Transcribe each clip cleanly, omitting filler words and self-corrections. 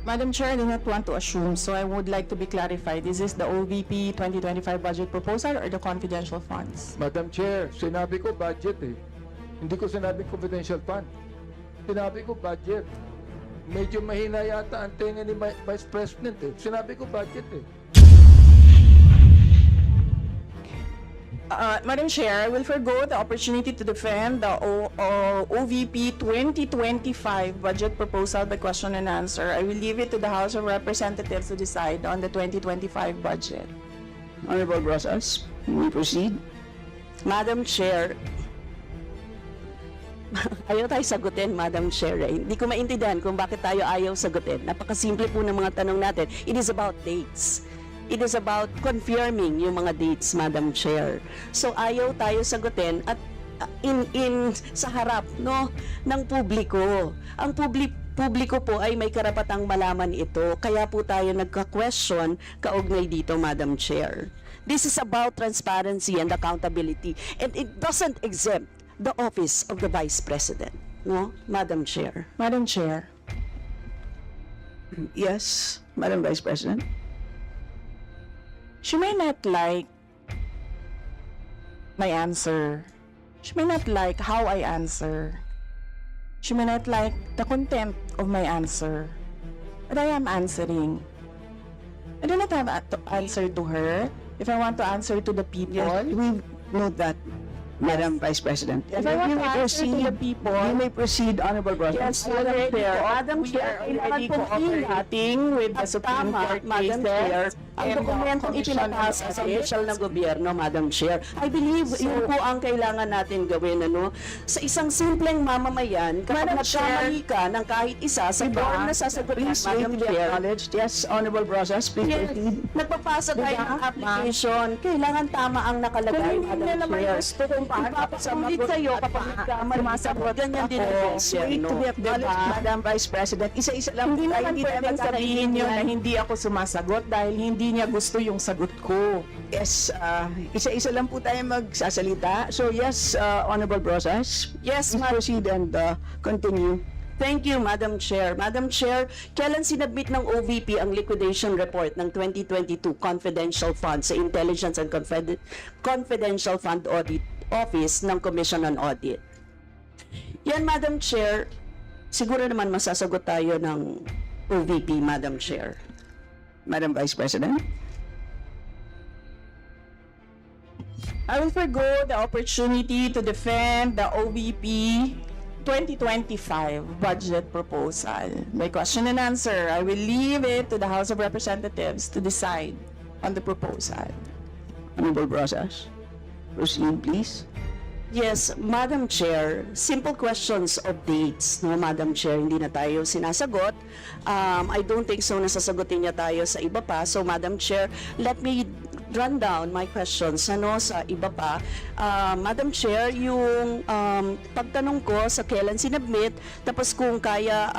Madam Chair, I do not want to assume, so I would like to be clarified. Is this the OVP 2025 budget proposal or the confidential funds? Madam Chair, sinabi ko budget eh. Hindi ko sinabi confidential fund. Sinabi ko budget. Medyo mahina yata ang tenga ni Vice President eh. Sinabi ko budget eh. Madam Chair, I will forgo the opportunity to defend the OVP 2025 budget proposal by question and answer. I will leave it to the House of Representatives to decide on the 2025 budget. Honorable Rosas, we proceed. Madam Chair, ayaw tayo sagutin, Madam Chair. Hindi ko maintindihan kung bakit tayo ayaw sagutin. Napakasimple po ng mga tanong natin. It is about dates. It is about confirming yung mga dates, Madam Chair. So ayaw tayo sagutin at sa harap no ng publiko. Ang publiko po ay may karapatang malaman ito. Kaya po tayo nagka-question kaugnay dito, Madam Chair. This is about transparency and accountability, and it doesn't exempt the office of the Vice President, no, Madam Chair. Madam Chair, Yes, Madam Vice President. she may not like my answer. She may not like how I answer. She may not like the content of my answer. But I am answering. I do not have to answer to her. If I want to answer to the people, Yes, we note that, Madam Vice President. if I want You to may answer to the people, You may proceed, Honorable Rosas. yes, Madam Chair, Madam we Chair, are kailangan already pong cooperating with the At Supreme tama, Court Madam Chair, cases ang and the dokumentong Commission on ipinataas sa Ethics. official ng gobyerno, Madam Chair. I believe yun po ang kailangan natin gawin, ano? Sa isang simpleng mamamayan, kapag Madam nagkamali ka ng kahit isa sa Diba? form na sasagutin, Please wait Madam to be Chair, acknowledged. Yes, Honorable Rosas, please yes, proceed. nagpapasa tayo Diba, ng application, kailangan tama ang nakalagay, Kung hindi Madam na naman Chair. gusto kung paano Ipapasulit sa'yo kapag nagkamali ka, ganyan din ang Please wait gobyerno. to be acknowledged, Diba? Madam Vice President. Isa-isa lang Hindi po tayo, naman hindi tayo pwedeng sabihin nyo na magkakaintindihan. hindi ako sumasagot dahil hindi niya gusto yung sagot ko. Yes, isa-isa lang po tayo magsasalita. So yes, Honorable Rosas, Yes, please proceed and continue. Thank you, Madam Chair. Madam Chair, kailan sinabit ng OVP ang liquidation report ng 2022 confidential fund sa Intelligence and Confidential Fund Audit Office ng Commission on Audit? Yan, Madam Chair, siguro naman masasagot tayo ng OVP, Madam Chair. Madam Vice President. I will forgo the opportunity to defend the OVP 2025 budget proposal. By question and answer, I will leave it to the House of Representatives to decide on the proposal. Honorable Rosas, proceed please. Yes, Madam Chair, simple questions of dates, no, Madam Chair, hindi na tayo sinasagot. I don't think so nasasagutin niya tayo sa iba pa. So, Madam Chair, let me run down my questions sa iba pa. Madam Chair, yung pagtanong ko sa kailan sinabmit, tapos kung kaya,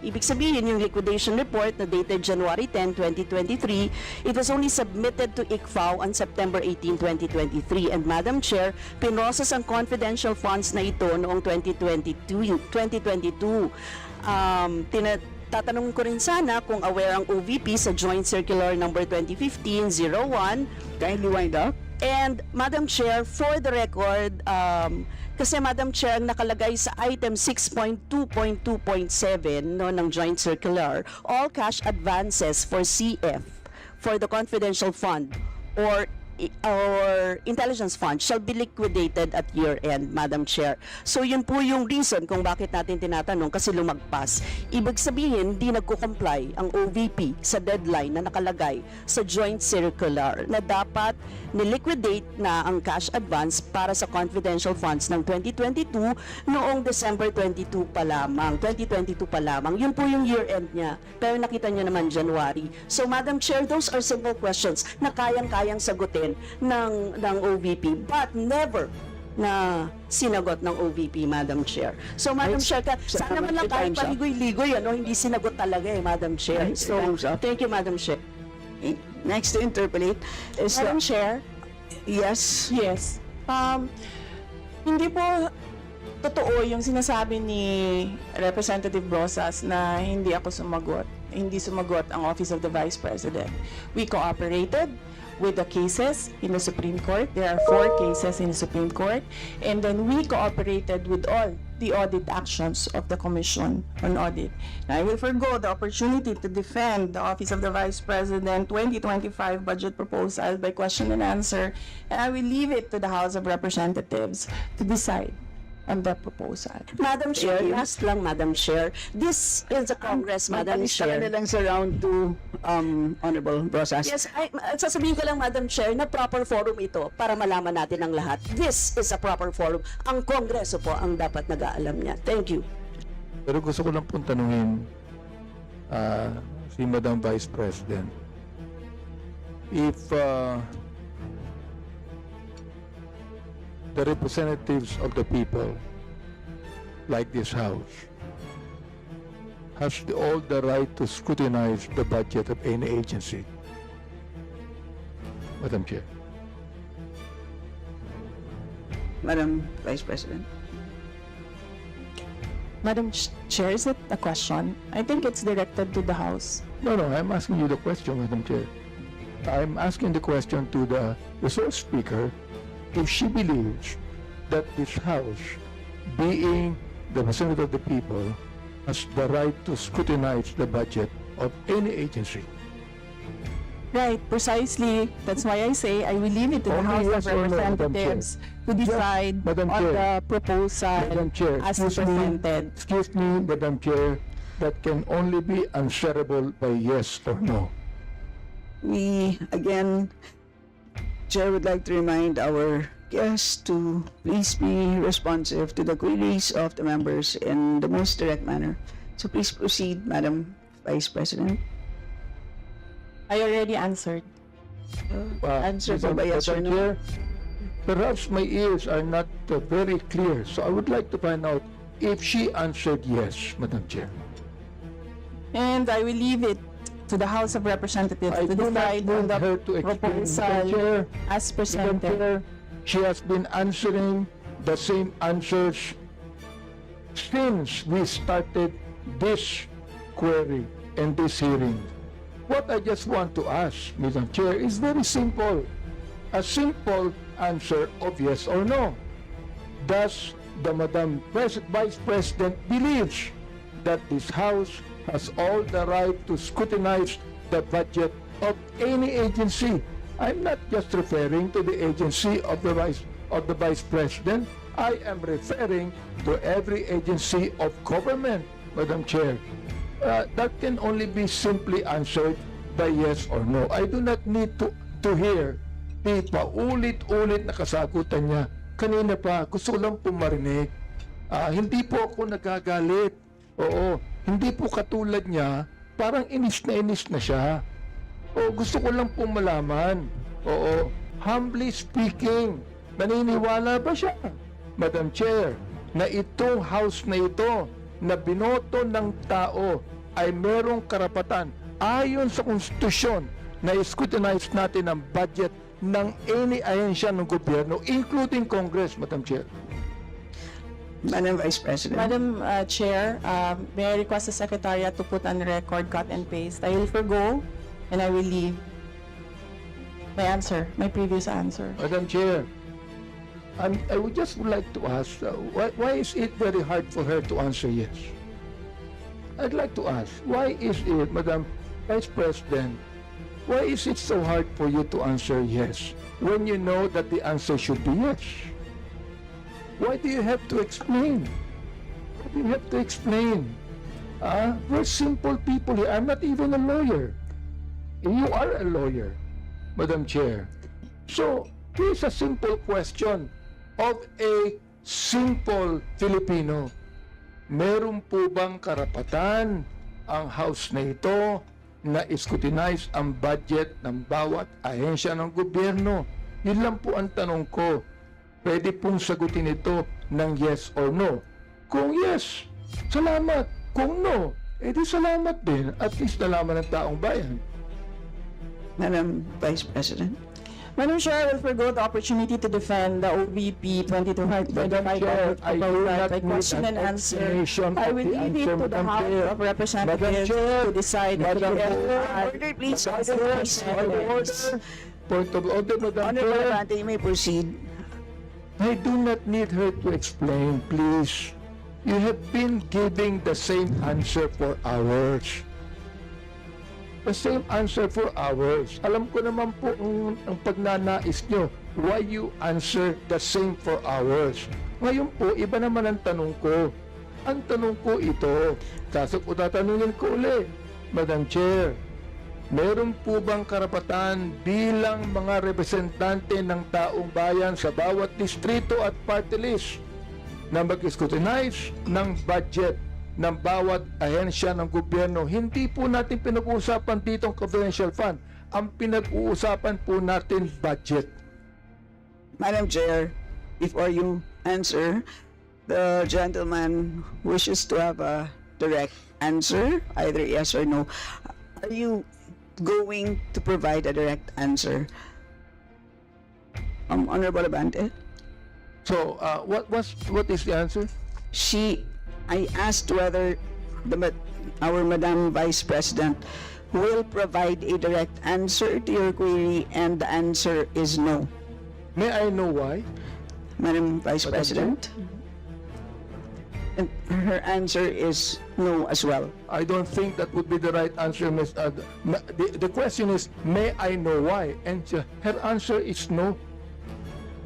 ibig sabihin yung liquidation report na dated January 10, 2023, it was only submitted to ICFAO on September 18, 2023. And Madam Chair, pinrocess ang confidential funds na ito noong 2022. Tatanungin ko rin sana kung aware ang OVP sa Joint Circular Number 2015-01. Kindly wind up. And Madam Chair, for the record, kasi Madam Chair, ang nakalagay sa item 6.2.2.7 no, ng Joint Circular, all cash advances for CF for the confidential fund or intelligence fund shall be liquidated at year-end, Madam Chair. So yun po yung reason kung bakit natin tinatanong, kasi lumagpas. Ibig sabihin, di nagko-comply ang OVP sa deadline na nakalagay sa joint circular na dapat niliquidate na ang cash advance para sa confidential funds ng 2022 noong December 22 pa lamang, 2022 pa lamang. Yun po yung year-end niya. Pero nakita niyo naman January. So Madam Chair, those are simple questions na kayang-kayang sagutin ng OVP but never na sinagot ng OVP, Madam Chair. So, Madam Chair, sana man lang kahit paligoy-ligoy, hindi sinagot talaga Madam Chair. So, thank you, Madam Chair. Next to interpolate is Madam Chair? yes. Yes. Hindi po totoo yung sinasabi ni Representative Brosas na hindi ako sumagot. Hindi sumagot ang Office of the Vice President. We cooperated with the cases in the Supreme Court. There are 4 cases in the Supreme Court. And then we cooperated with all the audit actions of the Commission on Audit. And I will forgo the opportunity to defend the Office of the Vice President 2025 budget proposal by question and answer, and I will leave it to the House of Representatives to decide on the proposal. Madam Chair, last lang, Madam Chair. This is the Congress, Madam Matalista ka na Chair. lang sa round 2, Honorable Brosas. Yes, sasabihin ko lang, Madam Chair, na proper forum ito para malaman natin ang lahat. This is a proper forum. Ang Kongreso po ang dapat nag-aalam niya. Thank you. Pero gusto ko lang pong tanungin si Madam Vice President. If the representatives of the people, like this House, has all the right to scrutinize the budget of any agency. Madam Chair. Madam Vice President. Madam Chair, is it a question? I think it's directed to the House. No, I'm asking you the question, Madam Chair. I'm asking the question to the resource speaker if she believes that this House, being the representative of the people, has the right to scrutinize the budget of any agency. Right, precisely. That's why I say I will leave it to the Only House yes of or no, Madam Representatives to decide Madam on Chair. the proposal Madam Chair, as presented. excuse me, Madam Chair, that can only be answerable by yes or no. We, again, Chair would like to remind our guests to please be responsive to the queries of the members in the most direct manner. So please proceed, Madam Vice President. I already answered. Answer Madam- by yes or Madam no. Chair, perhaps my ears are not very clear, so I would like to find out if she answered yes, Madam Chair. And I will leave it to the House of Representatives I to do not decide on want the her to explain, Madam proposal Chair. as Madam presented. Chair, she has been answering the same answers since we started this query and this hearing. What I just want to ask, Madam Chair, is very simple. A simple answer of yes or no. Does the Vice President believes that this House has all the right to scrutinize the budget of any agency? I'm not just referring to the agency of the Vice President. I am referring to every agency of government, Madam Chair. That can only be simply answered by yes or no. I do not need to hear the paulit-ulit na kasagutan niya. Kanina pa, gusto ko lang po marinig. Hindi po ako nagagalit. Oo, hindi po katulad niya, parang inis na siya. Oo, gusto ko lang po malaman. Oo, humbly speaking, naniniwala ba siya, Madam Chair, na itong House na ito, na binoto ng tao, ay merong karapatan ayon sa konstitusyon na scrutinize natin ang budget ng any ahensya ng gobyerno, including Congress, Madam Chair. Madam Vice President. Madam Chair, may I request the Secretariat to put on record cut and paste. I will forgo and I will leave my answer, my previous answer. Madam Chair, I would just like to ask, why is it very hard for her to answer yes? I'd like to ask, why is it, Madam Vice President, why is it so hard for you to answer yes when you know that the answer should be yes? Why do you have to explain? Why do you have to explain? We're simple people here. I'm not even a lawyer. You are a lawyer, Madam Chair. So, here's a simple question of a simple Filipino. Meron po bang karapatan ang House na ito na scrutinize ang budget ng bawat ahensya ng gobyerno? Yun lang po ang tanong ko. Pwede pong sagutin ito ng yes or no. Kung yes, salamat. Kung no, edi salamat din. At least nalaman ng taong bayan. Madam Vice President. Madam Chair, I will forgo the opportunity to defend the OVP 2025 Madam Chair, I do not by need question an and answer. explanation I of will the leave it answer, to the Madam House Chair. of Representatives Chair, to decide. Madam if Chair, they add Order, please. Point of order, Madam Honorable Chair. Abante, you may proceed. I do not need her to explain, please. You have been giving the same answer for hours. The same answer for hours. Alam ko naman po ang pagnanais nyo. Why you answer the same for hours? Ngayon po, iba naman ang tanong ko. Ang tanong ko ito, tatanungin ko ulit, Madam Chair, meron po bang karapatan bilang mga representante ng taong bayan sa bawat distrito at party list na mag-scrutinize ng budget ng bawat ahensya ng gobyerno? Hindi po natin pinag-uusapan dito ang confidential fund. Ang pinag-uusapan po natin budget. Madam Chair, before you answer, the gentleman wishes to have a direct answer, either yes or no. Are you going to provide a direct answer? Honorable Abante? So, what is the answer? I asked whether our Madam Vice President will provide a direct answer to your query, and the answer is no. May I know why? Madam Vice Madam President? And her answer is no as well. I don't think that would be the right answer, Ms. The question is, may I know why? And her answer is no.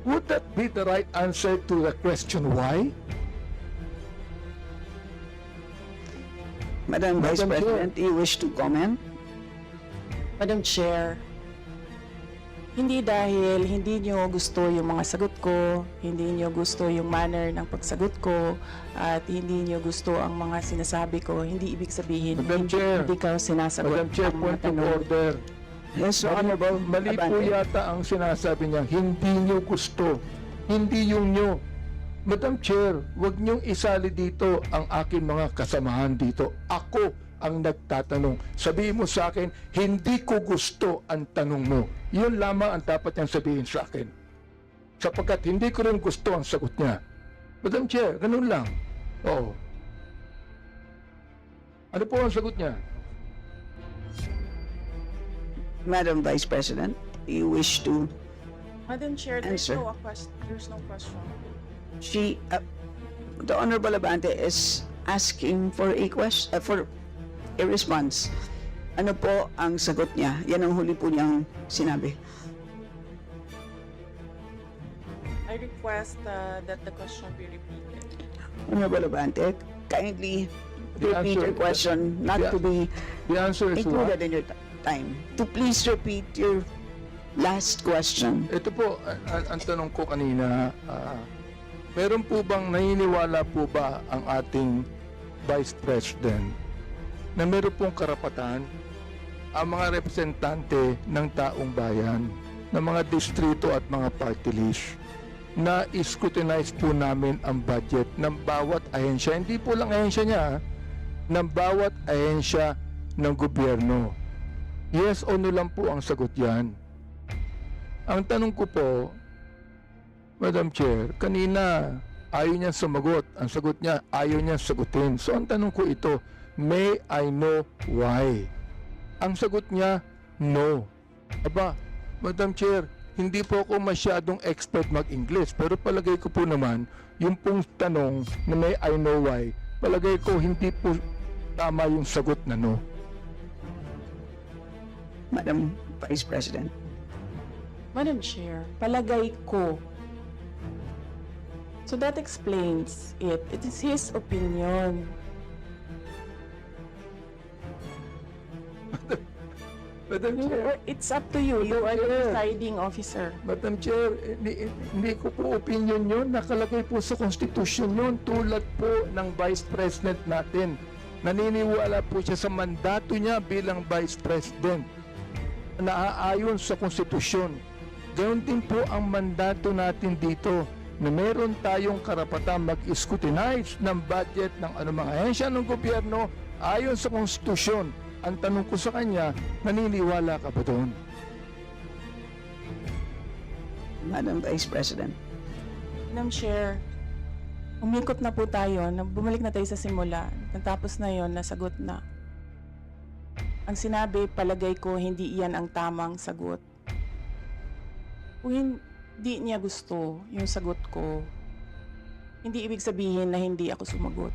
Would that be the right answer to the question why? Madam Vice Madam Chair. President, do you wish to comment? Madam Chair, hindi dahil hindi nyo gusto yung mga sagot ko, hindi nyo gusto yung manner ng pagsagot ko, at hindi nyo gusto ang mga sinasabi ko, hindi ibig sabihin Madam Chair. hindi ka sinasagot Madam Chair, ang mga point of tanong. order. Yes, Honorable Mali po Abante. yata ang sinasabi niya, hindi nyo gusto. Hindi yung nyo. Madam Chair, wag niyong isali dito ang aking mga kasamahan dito. Ako ang nagtatanong. Sabihin mo sa akin, hindi ko gusto ang tanong mo. Yun lamang ang dapat niyang sabihin sa akin. Sapagkat hindi ko rin gusto ang sagot niya. Madam Chair, ganun lang. Oo. Ano po ang sagot niya? Madam Vice President, do you wish to? Madam Chair, Answer. there's no question. The Honorable Abante is asking for a response. Ano po ang sagot niya? Yan ang huli po niyang sinabi. I request that the question be repeated. Honorable Abante, kindly The repeat answer- your question, not the- to be The answer is what? included in your time. To please repeat your last question. Ito po, ang tanong ko kanina, meron po bang naniniwala po ba ang ating Vice President na meron pong karapatan ang mga representante ng taong bayan, ng mga distrito at mga party list na scrutinize po namin ang budget ng bawat ahensya, hindi po lang ahensya niya, ng bawat ahensya ng gobyerno. Yes o no lang po ang sagot yan. Ang tanong ko po, Madam Chair, kanina ayaw niya sumagot. Ang sagot niya, ayaw niya sagutin. So ang tanong ko ito, may I know why? Ang sagot niya, no. Aba, Madam Chair, hindi po ako masyadong expert mag-English, pero palagay ko po naman, yung pong tanong na may I know why, palagay ko hindi po tama yung sagot na no. Madam Vice President. Madam Chair, palagay ko. So that explains it. It is his opinion. Madam Chair, It's up to you. You are the deciding officer. Madam Chair, hindi ko po opinion yun. Nakalagay po sa Constitution yun. Tulad po ng Vice President natin. Naniniwala po siya sa mandato niya bilang Vice President. Naaayon sa Konstitusyon. Gayon din po ang mandato natin dito na meron tayong karapatang mag-scrutinize ng budget ng anumang ahensya ng gobyerno ayon sa Konstitusyon. Ang tanong ko sa kanya, naniniwala ka ba doon? Madam Vice President. Madam Chair, umikot na po tayo. Bumalik na tayo sa simula. Natapos na yon, nasagot na. Ang sinabi, palagay ko, hindi iyan ang tamang sagot. Kung hindi niya gusto yung sagot ko, hindi ibig sabihin na hindi ako sumagot.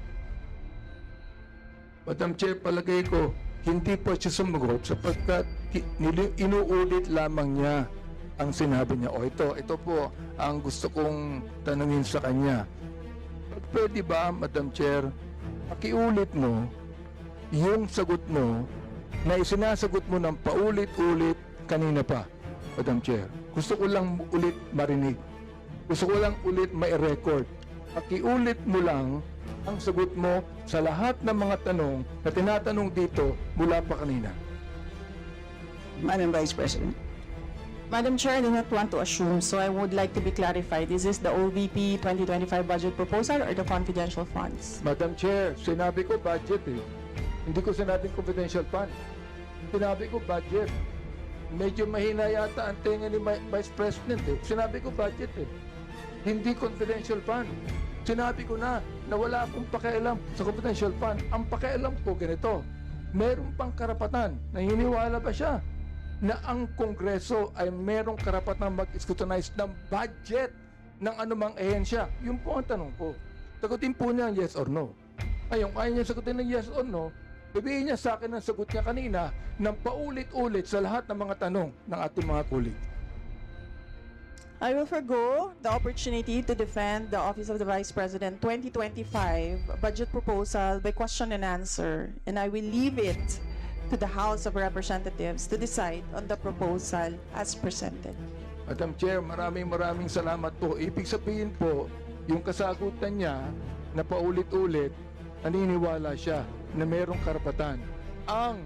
Madam Chair, palagay ko, hindi po siya sumagot sapagkat inuulit lamang niya ang sinabi niya. O ito po ang gusto kong tanungin sa kanya. Pwede ba, Madam Chair, pakiulit mo yung sagot mo na isinasagot mo ng paulit-ulit kanina pa, Madam Chair. Gusto ko lang ulit marinig. Gusto ko lang ulit ma-record. Pakiulit mo lang ang sagot mo sa lahat ng mga tanong na tinatanong dito mula pa kanina. Madam Vice President. Madam Chair, I do not want to assume, so I would like to be clarified. Is this the OVP 2025 budget proposal or the confidential funds? Madam Chair, sinabi ko budget eh. Hindi ko sinabing confidential fund. Sinabi ko budget. Medyo mahina yata ang tenga ni Vice President eh. Sinabi ko budget eh. Hindi confidential fund. Sinabi ko na wala akong pakialam sa confidential fund. Ang pakialam ko ganito. Meron pang karapatan. Naniniwala ba siya na ang Kongreso ay merong karapatan mag-scrutinize ng budget ng anumang ehensya? Yun po ang tanong ko. Sagutin po niya yes or no. Ngayon, ayaw niya sagutin ng yes or no, sabihin niya sa akin ang sagot niya kanina ng paulit-ulit sa lahat ng mga tanong ng ating mga kulig. I will forgo the opportunity to defend the Office of the Vice President 2025 budget proposal by question and answer, and I will leave it to the House of Representatives to decide on the proposal as presented. Madam Chair, maraming salamat po. Ibig sabihin po, yung kasagutan niya na paulit-ulit, naniniwala siya na merong karapatan ang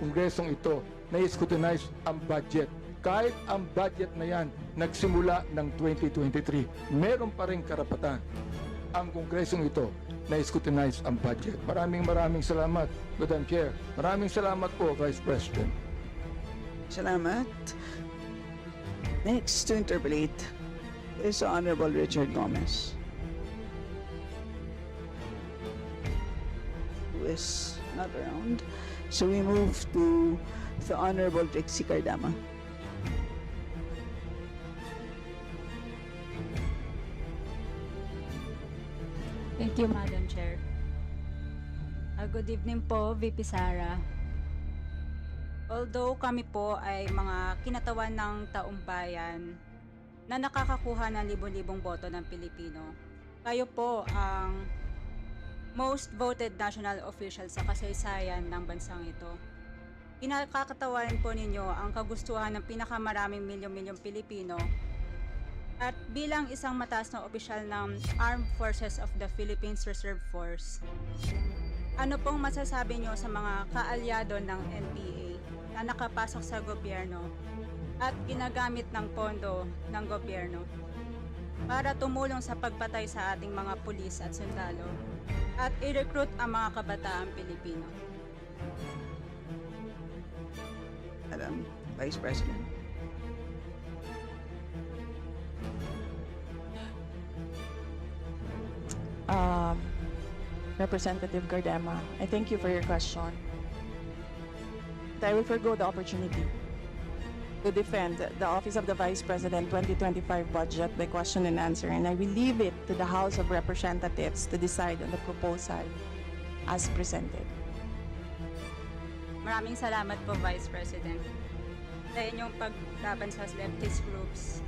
Kongresong ito na i-scrutinize ang budget. Kahit ang budget na yan nagsimula ng 2023, meron pa rin karapatan ang Kongresong ito na i-scrutinize ang budget. Maraming salamat, Madam Chair. Maraming salamat po, Vice President. Salamat. Next to interpolate is the Honorable Richard Gomez, who is not around. So we move to the Honorable Trixie Cardama. Thank you, Madam Chair. Good evening po, VP Sara. Although kami po ay mga kinatawan ng taong bayan na nakakakuha ng libo-libong boto ng Pilipino, kayo po ang most voted national official sa kasaysayan ng bansang ito. Kinakakatawan po ninyo ang kagustuhan ng pinakamaraming milyong-milyong Pilipino. At bilang isang mataas na opisyal ng Armed Forces of the Philippines Reserve Force, ano pong masasabi nyo sa mga kaalyado ng NPA na nakapasok sa gobyerno at ginagamit ng pondo ng gobyerno para tumulong sa pagpatay sa ating mga pulis at sundalo at i-recruit ang mga kabataang Pilipino? Madam Vice President. Representative Cardama, I thank you for your question. I will forgo the opportunity to defend the Office of the Vice President 2025 budget by question and answer, and I will leave it to the House of Representatives to decide on the proposal as presented. Maraming salamat po, Vice President, sa inyong paglaban sa leftist groups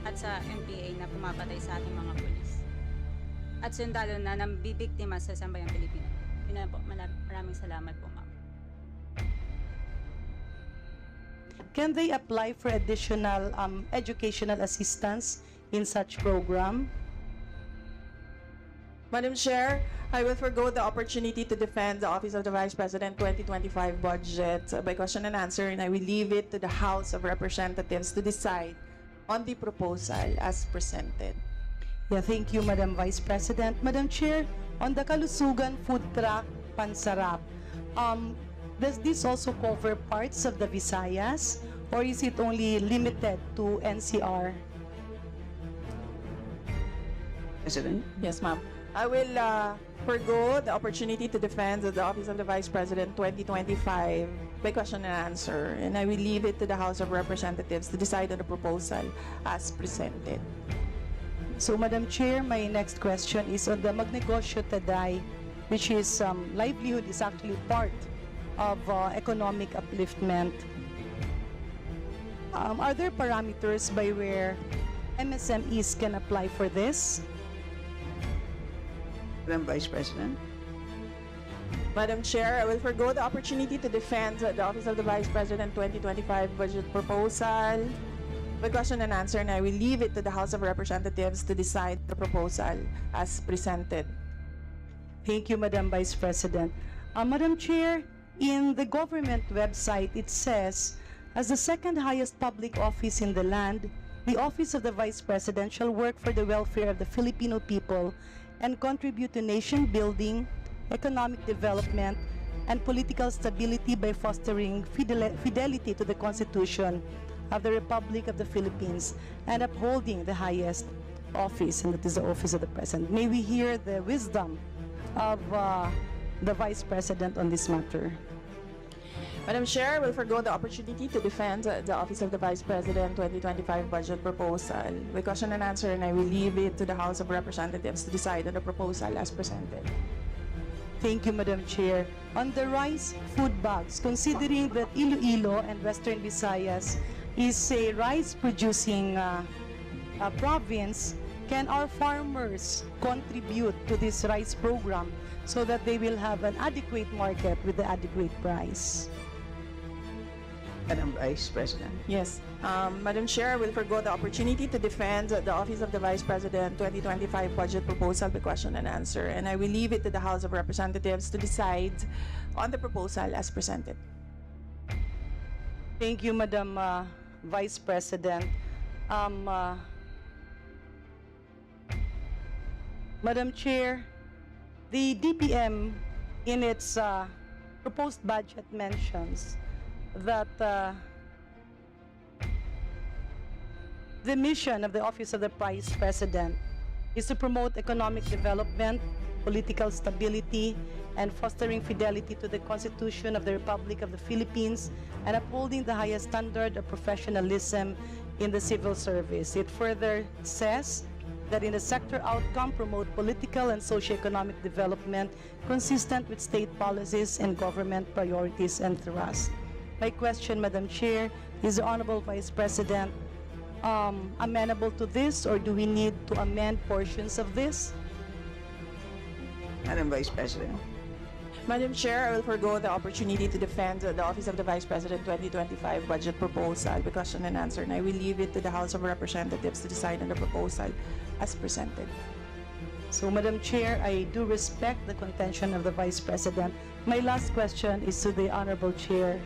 at sa NPA na pumapatay sa ating mga pulis at sundalo na nambibiktima sa sambayang Pilipino. Yun na po, maraming salamat po, ma'am. Can they apply for additional educational assistance in such program? Madam Chair, I will forgo the opportunity to defend the Office of the Vice President 2025 budget by question and answer, and I will leave it to the House of Representatives to decide on the proposal as presented. Yeah, thank you, Madam Vice President. Madam Chair, on the Kalusugan Food Truck Pansarap, does this also cover parts of the Visayas or is it only limited to NCR? President. Yes, ma'am. I will forgo the opportunity to defend the Office of the Vice President 2025 by question and answer, and I will leave it to the House of Representatives to decide on the proposal as presented. So, Madam Chair, my next question is on the Magnegosyo Taday, which is livelihood is actually part of economic upliftment. Are there parameters by where MSMEs can apply for this? Madam Vice President. Madam Chair, I will forgo the opportunity to defend the Office of the Vice President 2025 budget proposal by question and answer, and I will leave it to the House of Representatives to decide the proposal as presented. Thank you, Madam Vice President. Madam Chair, in the government website, it says, as the second highest public office in the land, the Office of the Vice President shall work for the welfare of the Filipino people and contribute to nation building, economic development, and political stability by fostering fidelity to the Constitution of the Republic of the Philippines and upholding the highest office, and that is the office of the President. May we hear the wisdom of the Vice President on this matter. Madam Chair, I will forgo the opportunity to defend the Office of the Vice President 2025 budget proposal by question and answer, and I will leave it to the House of Representatives to decide on the proposal as presented. Thank you, Madam Chair. On the rice food bags, considering that Iloilo and Western Visayas is a rice-producing province, can our farmers contribute to this rice program so that they will have an adequate market with the adequate price? Madam Vice President. Yes. Madam Chair, I will forgo the opportunity to defend the Office of the Vice President 2025 budget proposal by question and answer, and I will leave it to the House of Representatives to decide on the proposal as presented. Thank you, Madam Vice President. Madam Chair, the DPM in its proposed budget mentions that the mission of the Office of the Vice President is to promote economic development, political stability, and fostering fidelity to the Constitution of the Republic of the Philippines and upholding the highest standard of professionalism in the civil service. It further says that in the sector outcome, promote political and socio-economic development consistent with state policies and government priorities and thrusts. My question, Madam Chair, is the Honorable Vice President amenable to this, or do we need to amend portions of this? Madam Vice President. Madam Chair, I will forgo the opportunity to defend the Office of the Vice President 2025 budget proposal by question and answer, and I will leave it to the House of Representatives to decide on the proposal as presented. So, Madam Chair, I do respect the contention of the Vice President. My last question is to the Honorable Chair.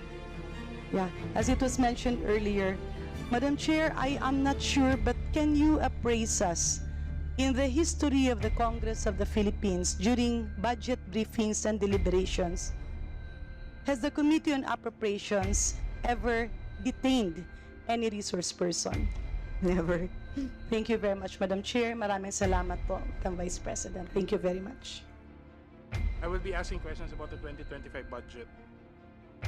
Yeah, as it was mentioned earlier, Madam Chair, I am not sure, but can you appraise us in the history of the Congress of the Philippines during budget briefings and deliberations? Has the Committee on Appropriations ever detained any resource person? Never. Thank you very much, Madam Chair. Maraming salamat po, Madam Vice President. Thank you very much. I will be asking questions about the 2025 budget.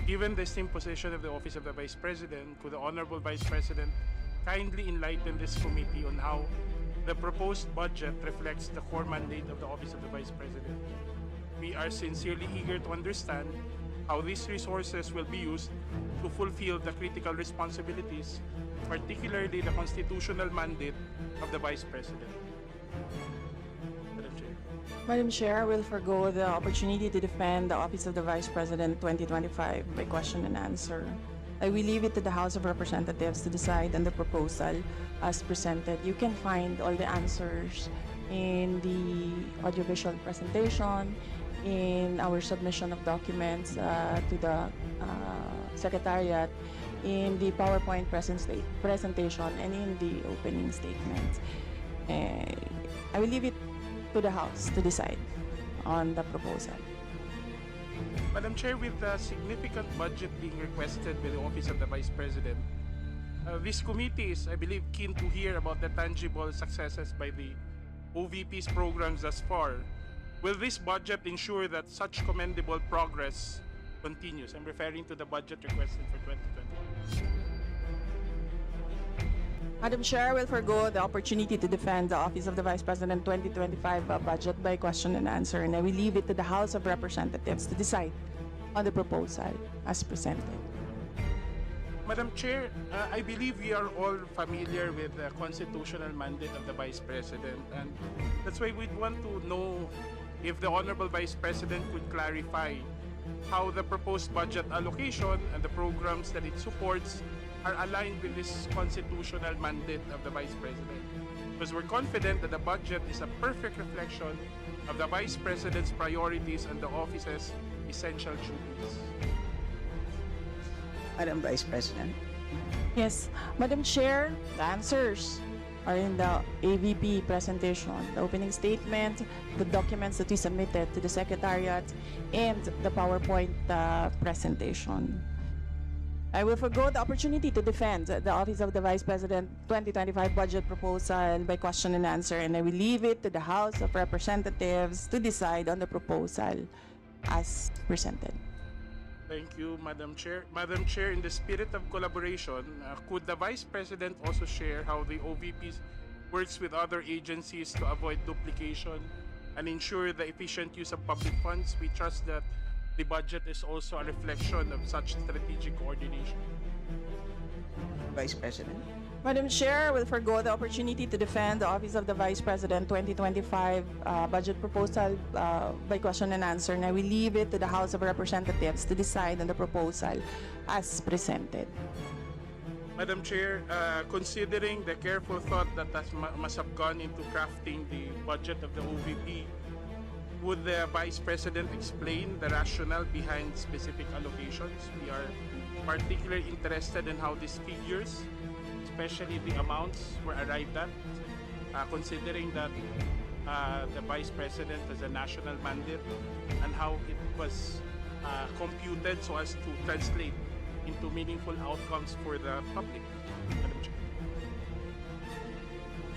Given the esteemed position of the Office of the Vice President, could the Honorable Vice President kindly enlighten this committee on how the proposed budget reflects the core mandate of the Office of the Vice President? We are sincerely eager to understand how these resources will be used to fulfill the critical responsibilities, particularly the constitutional mandate of the Vice President. Madam Chair. Madam Chair, I will forgo the opportunity to defend the Office of the Vice President 2025 by question and answer. I will leave it to the House of Representatives to decide on the proposal as presented. You can find all the answers in the audiovisual presentation, in our submission of documents to the Secretariat, in the PowerPoint presentation, and in the opening statement. I will leave it to the House to decide on the proposal. Madam Chair, with the significant budget being requested by the Office of the Vice President, this committee is, I believe, keen to hear about the tangible successes by the OVP's programs thus far, will this budget ensure that such commendable progress continues? I'm referring to the budget requested for 2020. Madam Chair, I will forgo the opportunity to defend the Office of the Vice President 2025 budget by question and answer, and I will leave it to the House of Representatives to decide on the proposal as presented. Madam Chair, I believe we are all familiar with the constitutional mandate of the Vice President, and that's why we'd want to know if the Honorable Vice President could clarify how the proposed budget allocation and the programs that it supports are aligned with this constitutional mandate of the Vice President. Because we're confident that the budget is a perfect reflection of the Vice President's priorities and the office's essential duties. Madam Vice President. Yes, Madam Chair, the answers are in the AVP presentation, the opening statement, the documents that we submitted to the Secretariat, and the PowerPoint presentation. I will forgo the opportunity to defend the Office of the Vice President 2025 budget proposal by question and answer, and I will leave it to the House of Representatives to decide on the proposal as presented. Thank you, Madam Chair. Madam Chair, in the spirit of collaboration, could the Vice President also share how the OVP works with other agencies to avoid duplication and ensure the efficient use of public funds? We trust that the budget is also a reflection of such strategic coordination. Vice President. Madam Chair, I will forgo the opportunity to defend the Office of the Vice President 2025 budget proposal by question and answer, and I will leave it to the House of Representatives to decide on the proposal as presented. Madam Chair, considering the careful thought that must have gone into crafting the budget of the OVP, would the Vice President explain the rationale behind specific allocations? We are particularly interested in how these figures, especially the amounts, were arrived at, considering that the Vice President has a national mandate, and how it was computed so as to translate into meaningful outcomes for the public. Madam Chair.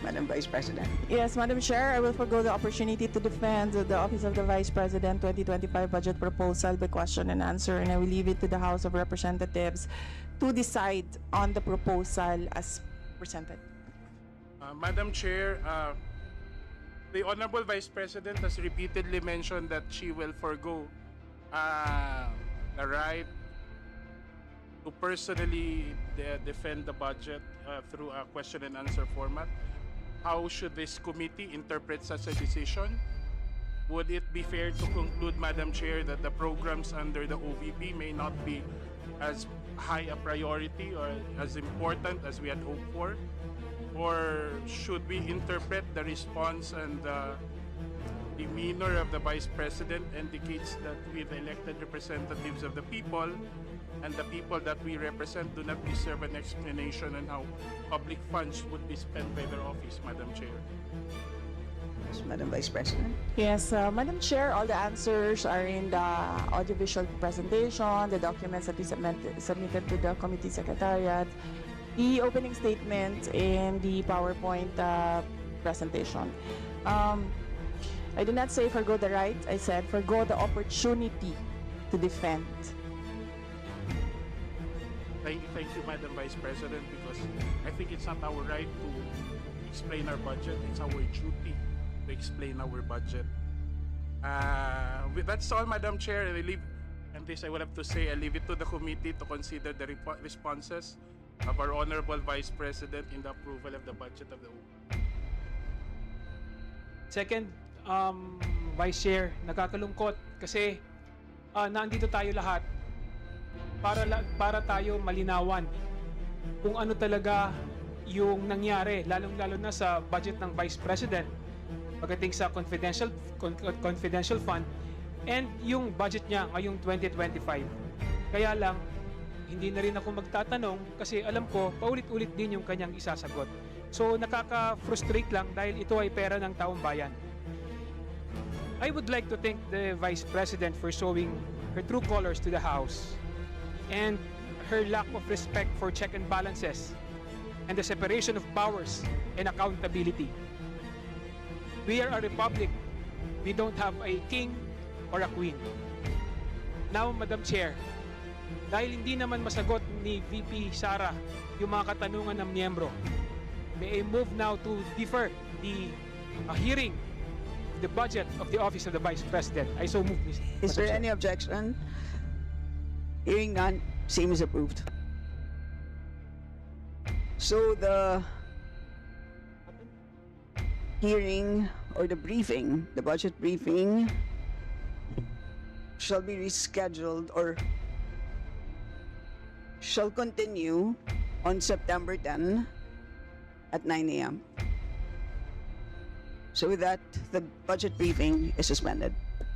Madam Vice President. Yes, Madam Chair, I will forgo the opportunity to defend the Office of the Vice President 2025 budget proposal by question and answer, and I will leave it to the House of Representatives to decide on the proposal as presented. Madam Chair, the Honorable Vice President has repeatedly mentioned that she will forgo the right to personally defend the budget through a question and answer format. How should this committee interpret such a decision? Would it be fair to conclude, Madam Chair, that the programs under the OVP may not be as high a priority or as important as we had hoped for? Or should we interpret the response and the demeanor of the Vice President indicates that we, the elected representatives of the people, and the people that we represent do not deserve an explanation on how public funds would be spent by their office, Madam Chair? Yes, Madam Vice President. Yes, Madam Chair, all the answers are in the audiovisual presentation, the documents that we submitted to the committee secretariat, the opening statement, and the PowerPoint presentation. I did not say forgo the right, I said forgo the opportunity to defend. Thank you, Madam Vice President, because I think it's not our right to explain our budget. It's our duty to explain our budget. That's all, Madam Chair. I would have to say, I leave it to the committee to consider the responses of our Honorable Vice President in the approval of the budget of the OVP. Second, Vice Chair, nakakalungkot kasi nandito tayo lahat para tayo malinawan kung ano talaga yung nangyari, lalong-lalo na sa budget ng Vice President pagdating sa confidential fund and yung budget niya ngayong 2025. Kaya lang, hindi na rin ako magtatanong kasi alam ko paulit-ulit din yung kanyang isasagot. So nakaka-frustrate lang dahil ito ay pera ng taong bayan. I would like to thank the Vice President for showing her true colors to the House and her lack of respect for check and balances and the separation of powers and accountability. We are a republic. We don't have a king or a queen. Now, Madam Chair, dahil hindi naman masagot ni VP Sara yung mga katanungan ng miyembro, may I move now to defer the hearing of the budget of the Office of the Vice President. I so move, Ms. Is Madam there Chair. any objection? Hearing none, same is approved. So the hearing or the briefing, the budget briefing, shall be rescheduled or shall continue on September 10 at 9 a.m. So with that, the budget briefing is suspended.